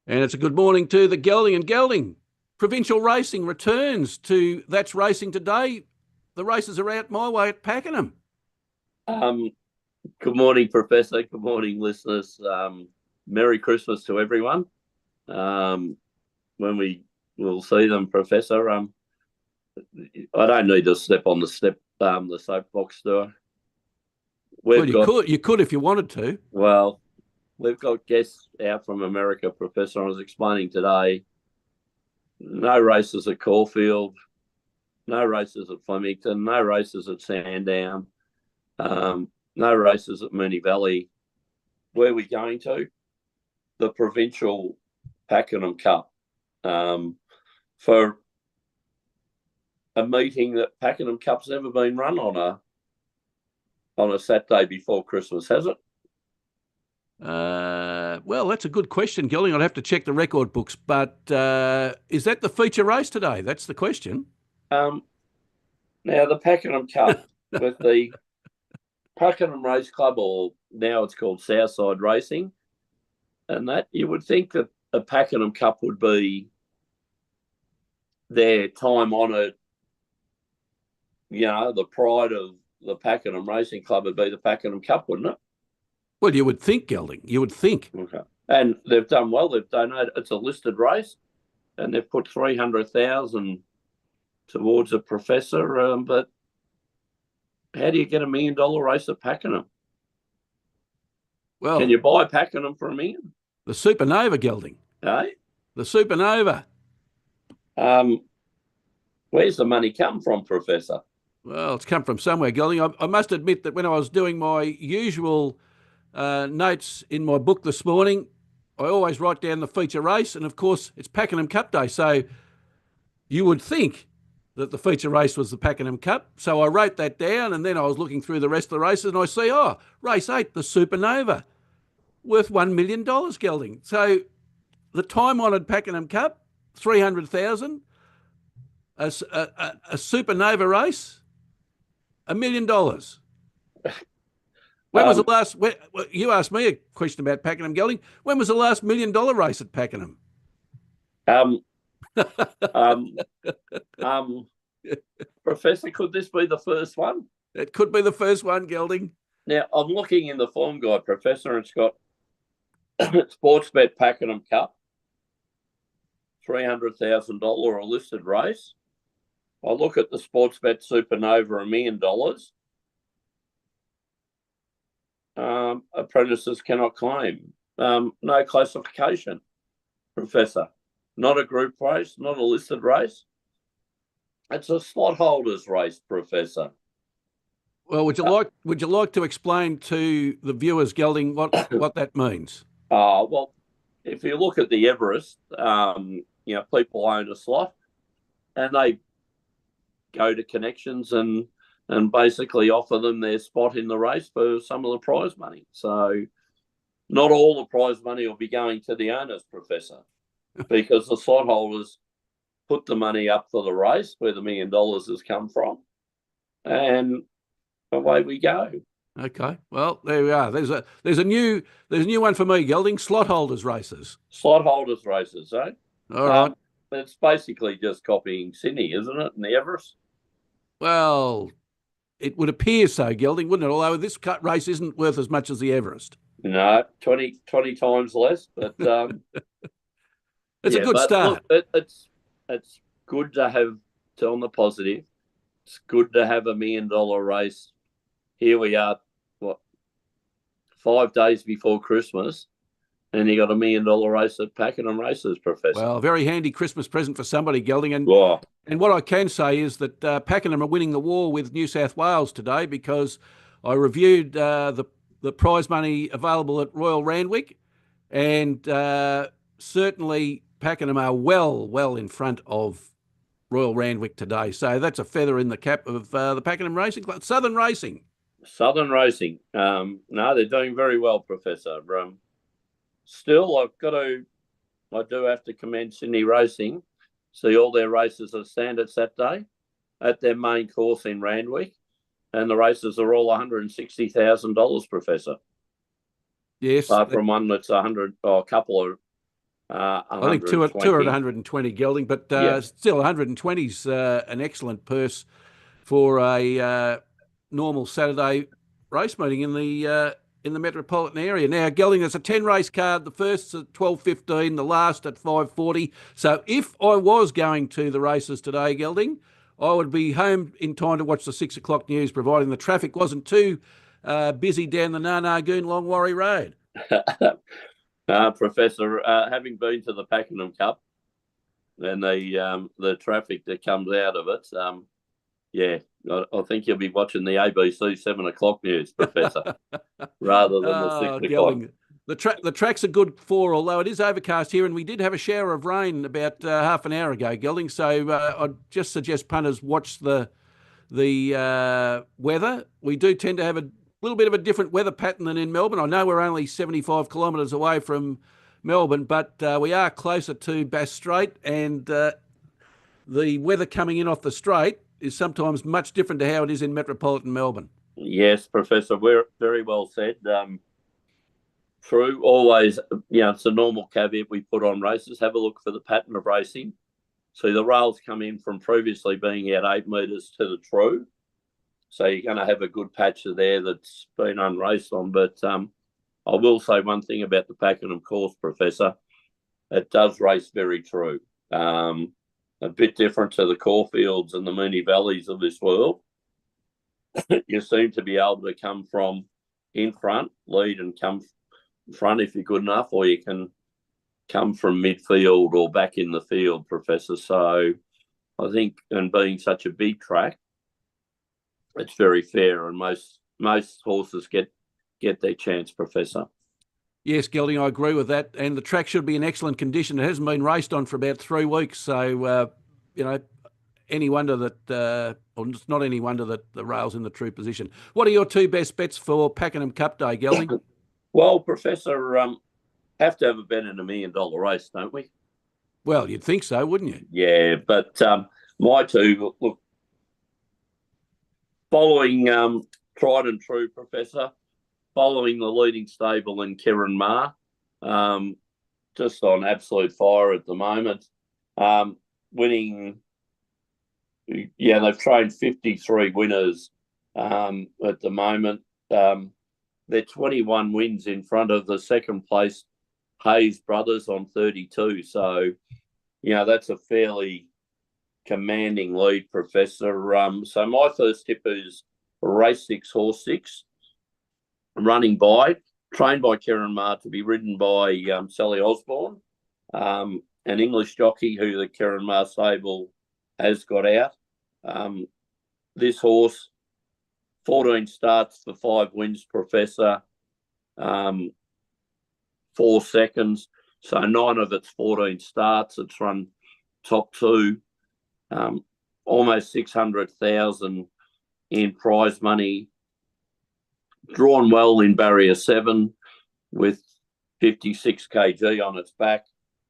And it's a good morning to the Gelding and Gelding. Provincial racing returns to That's Racing today. The races are out my way at Pakenham. Good morning, Professor. Good morning, listeners. Merry Christmas to everyone. When we will see them, Professor, I don't need to step on the soapbox, do I? Well, you could if you wanted to. Well, we've got guests out from America, Professor. I was explaining today, no races at Caulfield, no races at Flemington, no races at Sandown, no races at Moonee Valley. Where are we going to? The provincial Pakenham Cup. For a meeting that Pakenham Cup's never been run on a Saturday before Christmas, has it? Well, that's a good question, Gelding. I'd have to check the record books, but is that the feature race today? That's the question. Now, the Pakenham Cup with the Pakenham Race Club, or now it's called Southside Racing, and that you would think that a Pakenham Cup would be their time-honoured, the pride of the Pakenham Racing Club would be the Pakenham Cup, wouldn't it? Well, you would think, Gelding. You would think. Okay. And they've done well. They've donated. It's a listed race, and they've put 300,000 towards a Professor. But how do you get $1 million race at Pakenham? Well, can you buy Pakenham for $1 million? The Supernova, Gelding. Eh? The Supernova. Where's the money come from, Professor? Well, it's come from somewhere, Gelding. I must admit that when I was doing my usual notes in my book this morning, I always write down the feature race, and of course it's Pakenham Cup Day, so you would think that the feature race was the Pakenham Cup. So I wrote that down, and then I was looking through the rest of the races, and I see, race 8, the Supernova, worth $1 million, Gelding. So the time-honoured Pakenham Cup, 300,000, a Supernova race, $1 million. When was the last? You asked me a question about Pakenham, Gelding. When was the last $1 million race at Pakenham? Professor, could this be the first one? It could be the first one, Gelding. Now, I'm looking in the form guide, Professor, and it's got Sportsbet Pakenham Cup, $300,000, a listed race. I look at the Sportsbet Supernova, $1 million. Apprentices cannot claim. No classification, Professor. Not a group race, not a listed race. It's a slot holders race, Professor. Well, would you like to explain to the viewers, Gelding, what that means? Well, if you look at the Everest, people own a slot, and they go to connections and basically offer them their spot in the race for some of the prize money. So not all the prize money will be going to the owners, Professor, because the slot holders put the money up for the race where the $1 million has come from, and away we go. Okay, well, there we are. There's a new one for me, Gelding. Slot holders races. Slot holders races, eh? All right. It's basically just copying Sydney, isn't it, and the Everest? Well, it would appear so, Gelding, wouldn't it? Although this cut race isn't worth as much as the Everest. No, 20 times less, but it's a good start. Look, it's good to have, on the positive, it's good to have $1 million race. Here we are, 5 days before Christmas, and you got $1 million race at Pakenham Races, Professor. Well, very handy Christmas present for somebody, Gelding. And what I can say is that Pakenham are winning the war with New South Wales today, because I reviewed the prize money available at Royal Randwick, and certainly Pakenham are well in front of Royal Randwick today. So that's a feather in the cap of the Pakenham Racing Club. Southern Racing. No, they're doing very well, Professor. Still, I do have to commend Sydney Racing. See all their races are standard Saturday at their main course in Randwick, and the races are all $160,000, Professor. Yes. Apart from one that's 100, or a couple are I think two are at 120 gelding, but still 120 is an excellent purse for a normal Saturday race meeting in the metropolitan area. Now, gelding, there's a 10 race card. The first's at 12.15, the last at 5.40. So if I was going to the races today, gelding, I would be home in time to watch the 6 o'clock news, providing the traffic wasn't too busy down the Narnagoon Longwarry Road. Professor, having been to the Pakenham Cup and the traffic that comes out of it, I think you'll be watching the ABC 7 o'clock news, Professor, rather than the 6 o'clock. The track's a good 4, although it is overcast here, and we did have a shower of rain about half an hour ago, gelding. So I'd just suggest punters watch the weather. We do tend to have a little bit of a different weather pattern than in Melbourne. I know we're only 75 kilometres away from Melbourne, but we are closer to Bass Strait, and the weather coming in off the Strait is sometimes much different to how it is in metropolitan Melbourne. Yes, Professor, we're very well said. True, always, it's a normal caveat we put on races. Have a look for the pattern of racing. So the rails come in from previously being at 8 metres to the true. So you're going to have a good patch there that's been unraced on. But I will say one thing about the Pakenham course, Professor. It does race very true. A bit different to the Caulfields and the Moonee Valleys of this world. You seem to be able to come from in front, lead and come front if you're good enough, or you can come from midfield or back in the field, Professor. So I think, and being such a big track, it's very fair, and most horses get their chance, Professor. Yes, Gelding, I agree with that. And the track should be in excellent condition. It hasn't been raced on for about 3 weeks. So, any wonder that, or it's not any wonder that the rail's in the true position. What are your 2 best bets for Pakenham Cup Day, Gelding? Well, Professor, have to have a bet in $1 million race, don't we? Well, you'd think so, wouldn't you? Yeah, but my 2, look, following tried and true, Professor, following the leading stable in Kieran Ma, just on absolute fire at the moment. Winning, they've trained 53 winners at the moment. They're 21 wins in front of the second place Hayes brothers on 32. So, that's a fairly commanding lead, Professor. So my first tip is race 6, horse 6, running by, trained by Kieran Ma to be ridden by Sally Osborne, an English jockey who the Kieran Ma stable has got out. This horse, 14 starts for 5 wins, Professor, 4 seconds. So 9 of its 14 starts, it's run top 2, almost 600,000 in prize money. Drawn well in barrier 7 with 56 kg on its back.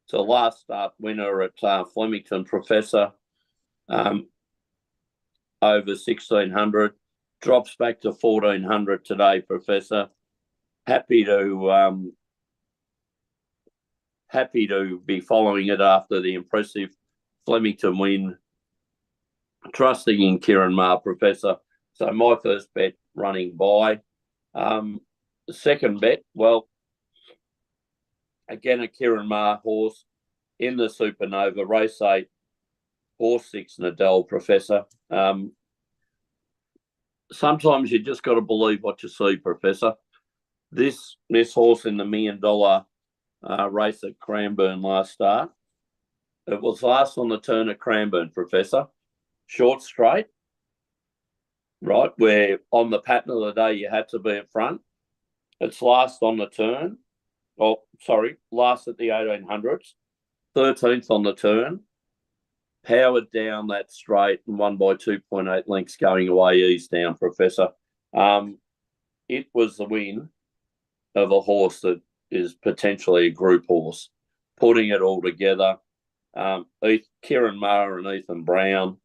So last start winner at Flemington, Professor, over 1,600. Drops back to 1,400 today, Professor. Happy to be following it after the impressive Flemington win. Trusting in Kieran Ma, Professor. So my first bet, running by. The second bet, well, again, a Kieran Ma horse in the Supernova, race 8, horse 6, Nadal, Professor. Sometimes you just got to believe what you see, Professor. This horse in the $1 million race at Cranbourne last start, it was last on the turn at Cranbourne, Professor. Short straight, right, where on the pattern of the day you had to be at front. It's last on the turn. Last at the 1800s. 13th on the turn. Powered down that straight and won by 2.8 lengths going away ease down, Professor. It was the win of a horse that is potentially a group horse. Putting it all together, Kieran Ma and Ethan Brown,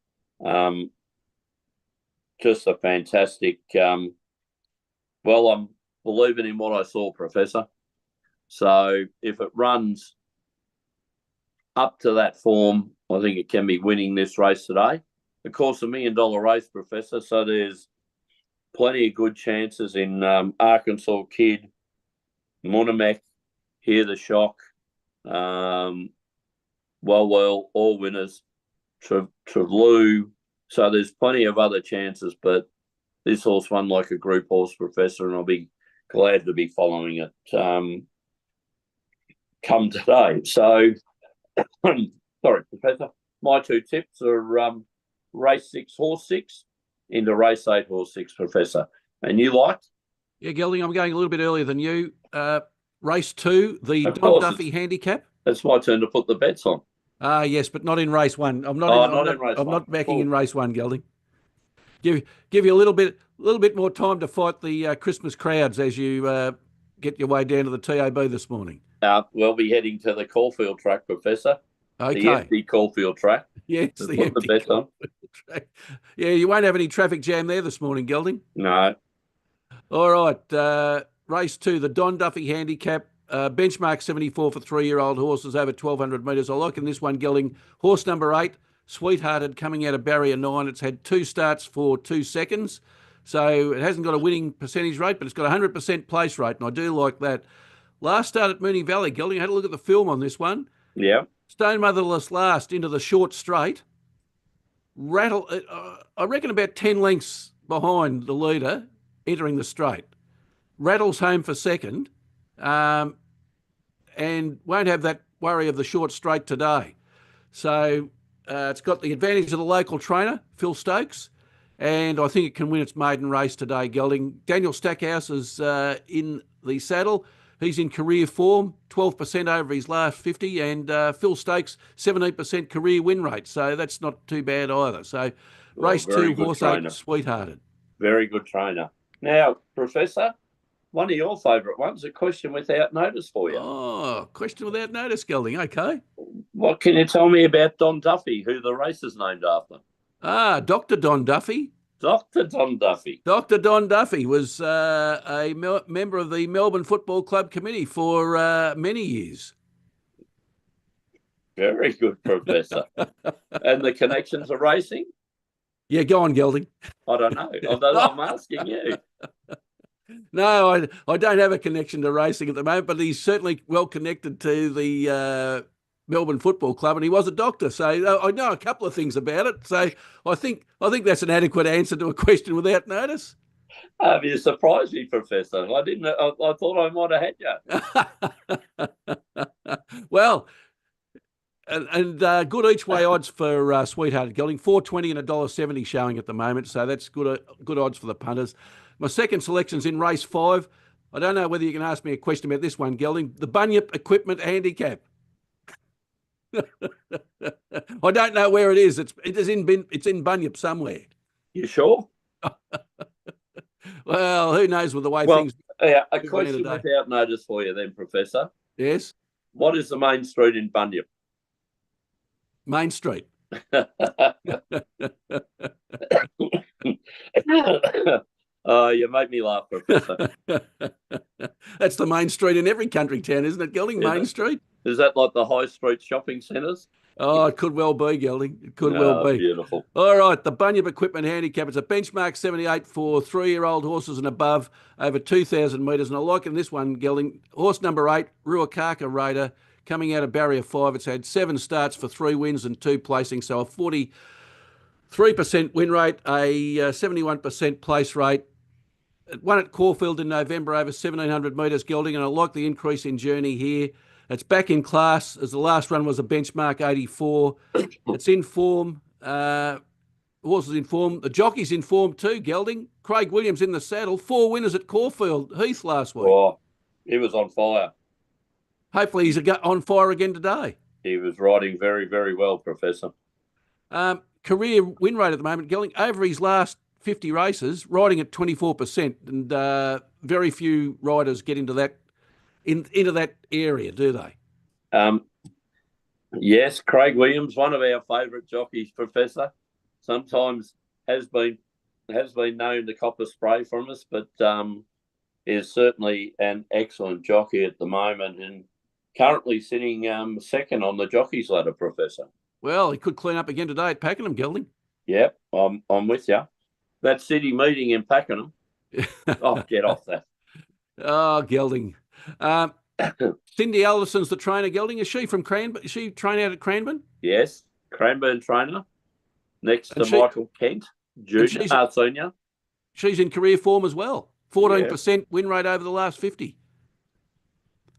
just a fantastic. I'm believing in what I saw, Professor. So if it runs up to that form, I think it can be winning this race today. Of course, $1 million race, Professor, so there's plenty of good chances in Arkansas Kid, Monomek, Hear the Shock, well, all winners, Trevlou. So there's plenty of other chances, but this horse won like a group horse, Professor, and I'll be glad to be following it come today. So, sorry, Professor, my two tips are race 6, horse 6, into race 8, horse 6, Professor. And you like? Yeah, Gelding, I'm going a little bit earlier than you. Race 2, the Don Duffy handicap. It's my turn to put the bets on. Yes, but not in race 1. I'm not. I'm not backing in race 1, Gelding. Give you a little bit more time to fight the Christmas crowds as you get your way down to the TAB this morning. We'll be heading to the Caulfield track, Professor. Okay. The empty Caulfield track. Yes, the empty Caulfield track. Yeah, you won't have any traffic jam there this morning, Gelding. No. All right. Race 2, the Don Duffy handicap. Benchmark 74 for 3-year-old horses over 1,200 metres. I like in this one, Gelding. Horse number 8, Sweethearted, coming out of barrier 9. It's had 2 starts for 2 seconds. So it hasn't got a winning percentage rate, but it's got a 100% place rate, and I do like that. Last start at Moonee Valley, Gelding. I had a look at the film on this one. Yeah. Stone Motherless last into the short straight. I reckon about 10 lengths behind the leader entering the straight. Rattles home for second, and won't have that worry of the short straight today. So it's got the advantage of the local trainer, Phil Stokes, and I think it can win its maiden race today, Gelding. Daniel Stackhouse is in the saddle. He's in career form, 12% over his last 50, and Phil Stokes, 17% career win rate. So that's not too bad either. So race 2, horse 8, Sweethearted. Very good trainer. Now, Professor, one of your favourite ones, a question without notice for you. Oh, question without notice, Gelding. Okay. What can you tell me about Don Duffy, who the race is named after? Dr. Don Duffy. Dr. Don Duffy. Dr. Don Duffy was a member of the Melbourne Football Club committee for many years. Very good, Professor. And the connections to racing? Yeah, go on, Gelding. I don't know. I'm asking you. No, I don't have a connection to racing at the moment, but he's certainly well connected to the Melbourne Football Club, and he was a doctor. So I know a couple of things about it. So I think that's an adequate answer to a question without notice. You surprised me, Professor. I didn't. I thought I might have had you. Well, and good each way odds for Sweethearted Gelding, $4.20 and $1.70 showing at the moment. So that's good odds for the punters. My second selection's in race 5. I don't know whether you can ask me a question about this one, Gelding. The Bunyip Equipment Handicap. I don't know where it is. It's in Bunyip somewhere. You sure? Well, who knows with the way things. Yeah, a question without notice for you then, Professor. Yes. What is the main street in Bunyip? Main Street. Oh, you make me laugh, Professor. That's the main street in every country town, isn't it, Gelding? Main Street? Is that like the high street shopping centres? Oh, it could well be, Gelding. It could well be. Beautiful. All right, the Bunyip Equipment Handicap. It's a benchmark 78 for 3-year-old horses and above, over 2,000 metres. And I like in this one, Gelding, horse number 8, Ruakaka Raider, coming out of barrier 5. It's had 7 starts for 3 wins and 2 placings, so a 43% win rate, a 71% place rate. It won at Caulfield in November over 1,700 metres, Gelding, and I like the increase in journey here. It's back in class, as the last run was a benchmark 84. It's in form. The horse is in form. The jockey's in form too, Gelding. Craig Williams in the saddle. 4 winners at Caulfield Heath last week. Oh, he was on fire. Hopefully he's on fire again today. He was riding very, very well, Professor. Career win rate at the moment, Gelding, over his last 50 races, riding at 24%, and very few riders get into that area, do they? Yes, Craig Williams, one of our favourite jockeys, Professor. Sometimes has been known to cop a spray from us, but is certainly an excellent jockey at the moment, and currently sitting second on the jockeys ladder, Professor. Well, he could clean up again today at Pakenham, Gelding. Yep, I'm with you. That city meeting in Pakenham. Oh, get off that. Oh, Gelding. Cindy Alderson's the trainer, Gelding. Is she from Cranbourne? Is she trained out at Cranbourne? Yes, Cranbourne trainer. Next to Michael Kent, Senior. She's in career form as well. 14% win rate over the last 50.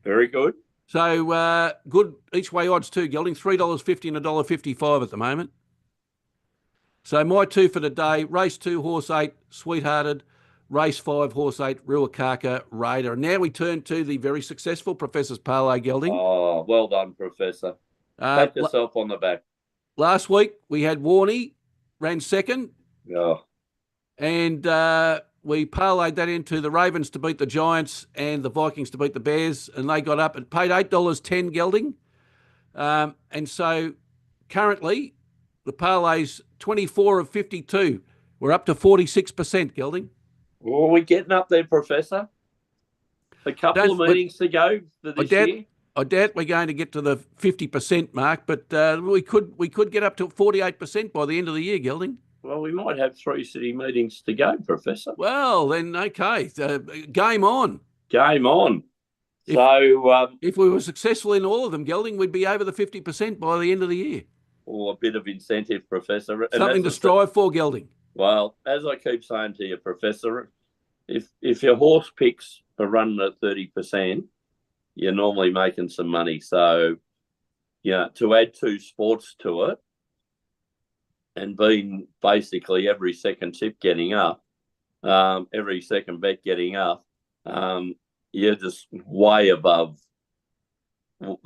Very good. So good each way odds too, Gelding. $3.50 and $1.55 at the moment. So my two for today, race 2, horse 8, Sweethearted, race 5, horse 8, Ruakaka, Raider. And now we turn to the very successful Professor's Parlay, Gelding. Oh, well done, Professor. Pat yourself on the back. Last week we had Warney, ran second. Yeah. And we parlayed that into the Ravens to beat the Giants and the Vikings to beat the Bears, and they got up and paid $8.10 Gelding. And so currently the parlay's 24 of 52. We're up to 46% Gelding. Well, we're getting up there, Professor. A couple of meetings to go for this year. I doubt we're going to get to the 50% mark, but we could get up to 48% by the end of the year, Gelding. Well, we might have 3 city meetings to go, Professor. Well, then, okay. Game on. Game on. If we were successful in all of them, Gelding, we'd be over the 50% by the end of the year. Or a bit of incentive, Professor. Something to strive for, Gelding. Well, as I keep saying to you, Professor, if your horse picks are running at 30%, you're normally making some money. So, to add 2 sports to it, and being basically every second tip getting up, every second bet getting up, you're just way above.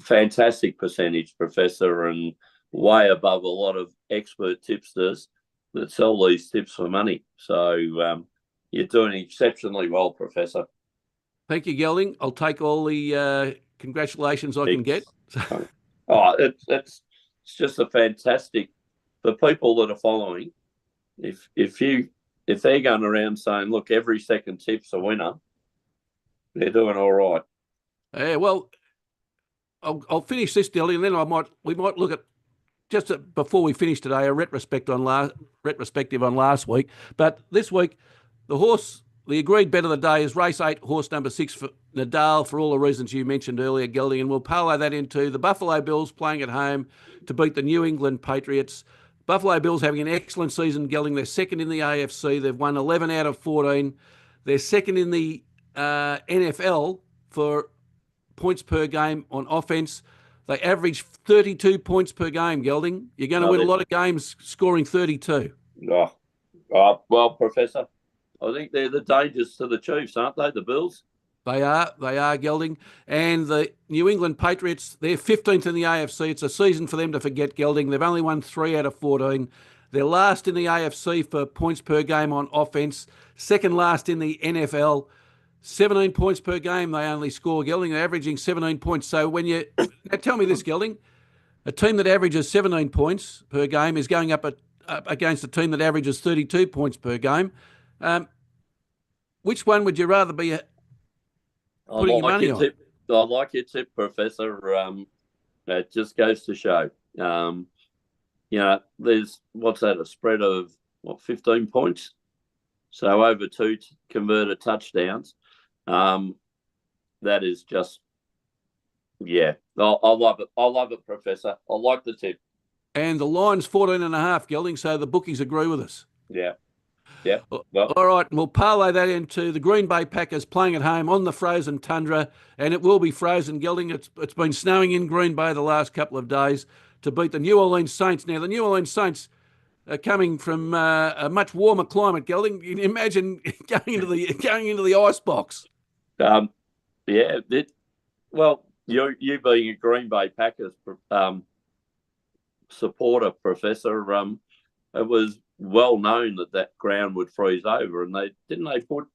Fantastic percentage, Professor, and way above a lot of expert tipsters that sell these tips for money. So you're doing exceptionally well, Professor. Thank you, Gelding. I'll take all the congratulations I can get. It's just a fantastic. The people that are following, if they're going around saying, look, every second tip's a winner, they're doing all right. Yeah, well, I'll finish this, Gelding, and then we might look at, just before we finish today, a retrospective on last week. But this week, the agreed bet of the day is race 8, horse number 6 for Nadal, for all the reasons you mentioned earlier, Gelding, and we'll parlay that into the Buffalo Bills playing at home to beat the New England Patriots. Buffalo Bills having an excellent season, Gelding. They're second in the AFC. They've won 11 out of 14. They're second in the NFL for points per game on offense. They average 32 points per game, Gelding. You're going to win a lot of games scoring 32. Well, Professor, I think they're the dangers to the Chiefs, aren't they, the Bills? They are, Gelding. And the New England Patriots, they're 15th in the AFC. It's a season for them to forget, Gelding. They've only won 3 out of 14. They're last in the AFC for points per game on offense. Second last in the NFL. 17 points per game they only score, Gelding. They're averaging 17 points. So now tell me this, Gelding. A team that averages 17 points per game is going up against a team that averages 32 points per game. Which one would you rather be putting your money on? I like your tip, Professor. It just goes to show. There's, a spread of, 15 points? So over 2 converted touchdowns. That is just, I love it. I love it, Professor. I like the tip. And the line's 14.5, Gelding, so the bookies agree with us. Yeah. Yeah. Well, all right, and we'll parlay that into the Green Bay Packers playing at home on the frozen tundra, and it will be frozen, Gelding. It's been snowing in Green Bay the last couple of days to beat the New Orleans Saints. Now, the New Orleans Saints are coming from a much warmer climate, Gelding. You can imagine going into the ice box. You being a Green Bay Packers supporter, Professor, it was well known that ground would freeze over, and they put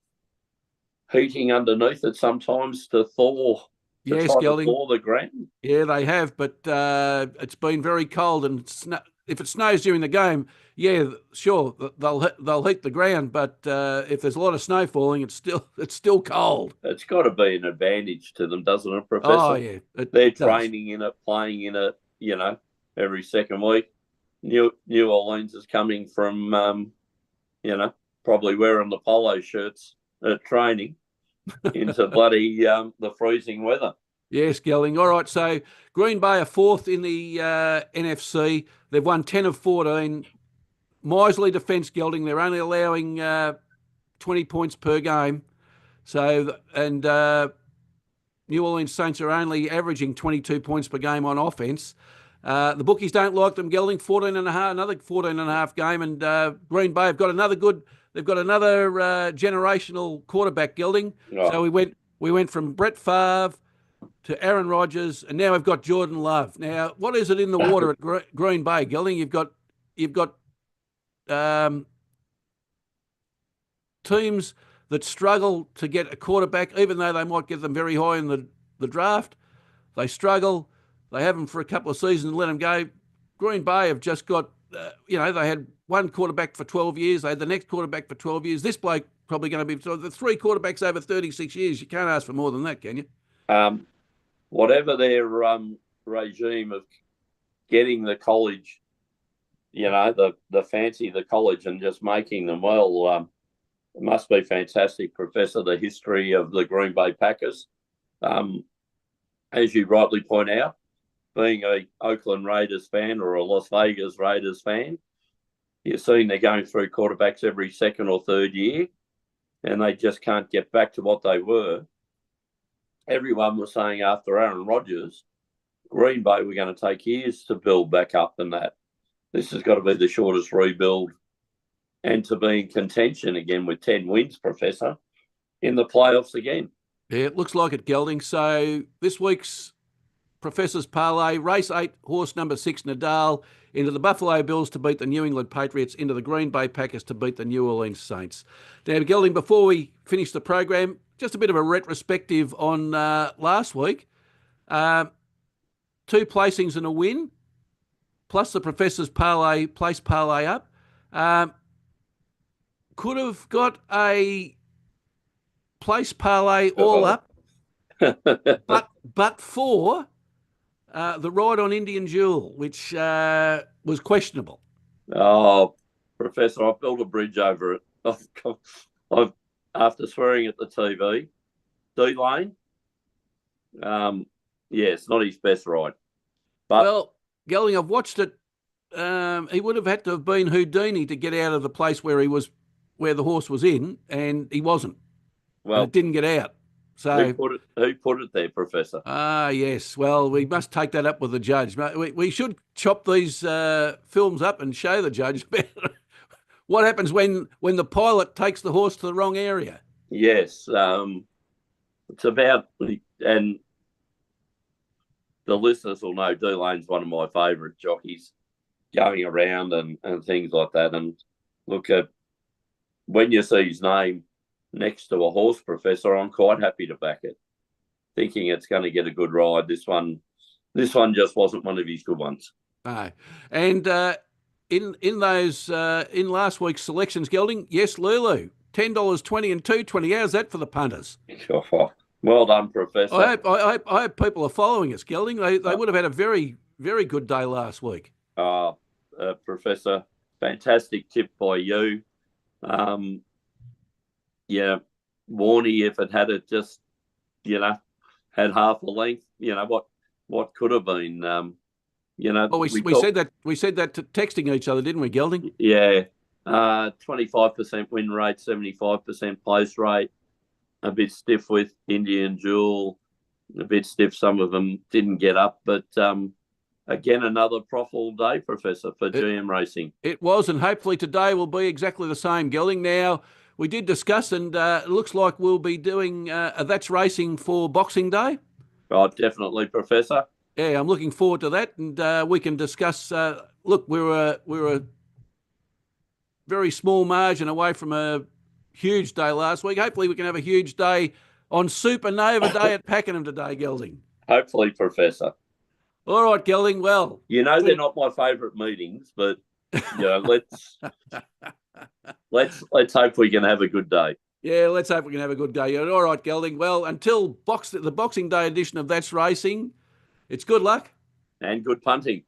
heating underneath it sometimes to thaw. Yes, Gelding. Thaw the ground. Yeah, they have, but it's been very cold, and if it snows during the game, Yeah, sure, they'll heat the ground, but if there's a lot of snow falling, it's still cold. It's got to be an advantage to them, doesn't it, Professor? Oh yeah, they're training in it, playing in it, every second week. New Orleans is coming from, probably wearing the polo shirts at training into bloody the freezing weather. Yes, Gelding. All right, so Green Bay are fourth in the NFC. They've won 10 of 14. Miserly defence, Gelding. They're only allowing 20 points per game. So, and New Orleans Saints are only averaging 22 points per game on offence. The bookies don't like them, Gelding. 14.5, another 14.5 game, and Green Bay have got another good. They've got another generational quarterback, Gelding. Oh. So we went from Brett Favre to Aaron Rodgers, and now we've got Jordan Love. Now, what is it in the water at Green Bay, Gelding? You've got teams that struggle to get a quarterback, even though they might get them very high in the draft. They struggle. They have them for a couple of seasons and let them go. Green Bay have just got, they had one quarterback for 12 years. They had the next quarterback for 12 years. This bloke probably going to be the three quarterbacks over 36 years. You can't ask for more than that, can you? Whatever their regime of getting the college, the college and just making them well, it must be fantastic, Professor, the history of the Green Bay Packers. As you rightly point out, being a Oakland Raiders fan or a Las Vegas Raiders fan, you've seen they're going through quarterbacks every second or third year, and they just can't get back to what they were. Everyone was saying after Aaron Rodgers, Green Bay were going to take years to build back up, and that this has got to be the shortest rebuild, and to be in contention again with 10 wins, Professor, in the playoffs again. Yeah, it looks like it, Gelding. So this week's Professor's Parlay, race 8, horse number 6, Nadal, into the Buffalo Bills to beat the New England Patriots, into the Green Bay Packers to beat the New Orleans Saints. Now, Gelding, before we finish the program, just a bit of a retrospective on last week. 2 placings and a win, plus the Professor's Parlay, place Parlay up. Could have got a place parlay all up, but for the ride on Indian Jewel, which was questionable. Oh, Professor, I've built a bridge over it. I've after swearing at the TV, D-Lane, it's not his best ride. But well, Gelding, I've watched it. He would have had to have been Houdini to get out of the place where the horse was in, and he wasn't. Well, it didn't get out. So who put it there, Professor? Yes. Well, we must take that up with the judge. We should chop these films up and show the judge what happens when the pilot takes the horse to the wrong area. Yes. It's about, and the listeners will know D-Lane's one of my favourite jockeys going around and things like that. And look, when you see his name next to a horse, Professor, I'm quite happy to back it, thinking it's going to get a good ride. This one just wasn't one of his good ones. No. And in last week's selections, Gelding, yes, Lulu, $10.20 and $2.20. How's that for the punters? Well done, Professor. I hope people are following us, Gelding. They would have had a very, very good day last week. Professor, fantastic tip by you. Warney, if it had just, had half a length, what could have been, Well, we said that texting each other, didn't we, Gelding? Yeah. 25% win rate, 75% place rate. A bit stiff with Indian Jewel, a bit stiff. Some of them didn't get up, but again, another profitable day, Professor, for GM Racing. It was, and hopefully today will be exactly the same, Gelding. Now, we did discuss, and it looks like we'll be doing a That's Racing for Boxing Day. Oh, definitely, Professor. Yeah, I'm looking forward to that, and we can discuss. Look, we're a very small margin away from a huge day last week. Hopefully we can have a huge day on Supernova Day at Pakenham today, Gelding. Hopefully, Professor. All right, Gelding. Well, they're not my favourite meetings, but let's hope we can have a good day. Yeah, let's hope we can have a good day. All right, Gelding. Well, until the Boxing Day edition of That's Racing, it's good luck. And good punting.